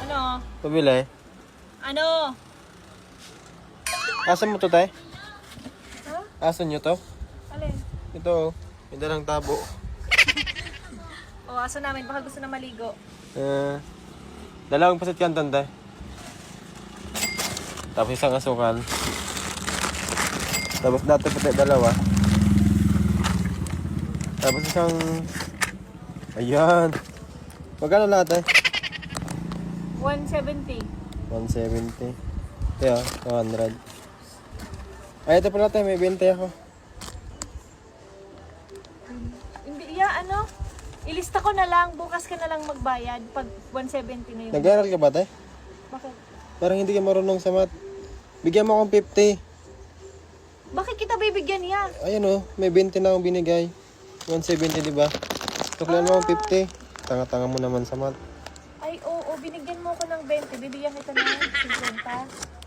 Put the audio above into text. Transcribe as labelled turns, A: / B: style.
A: Ano?
B: Pabili.
A: Ano?
B: Asan mo to, tay?
A: Ha?
B: Asan nyo to?
A: Alin?
B: Ito, may dalang tabo.
A: O, aso namin. Baka gusto na maligo.
B: Dalawang pasit kantan, tay. Tapos isang asukal. Tapos dati pati dalawa. Tapos isang... Ayan. Magkano lahat, tay?
A: 170.
B: 170. Kaya, 200. Ay, ito pala tayo, may 20 ako.
A: Hindi, ano? Ilista ko na lang. Bukas ka na lang magbayad pag 170 na yun.
B: Nag-aaral ka ba, tay?
A: Bakit?
B: Parang hindi ka marunong sa math. Bigyan mo akong 50.
A: Bakit kita bibigyan niya?
B: Ayan o, may 20 na akong binigay. 170, di ba? Tuklan mo akong 50. Tanga-tanga mo naman sa math.
A: Ay, oo, binigyan mo ko ng 20. Bibigyan kita ng 50.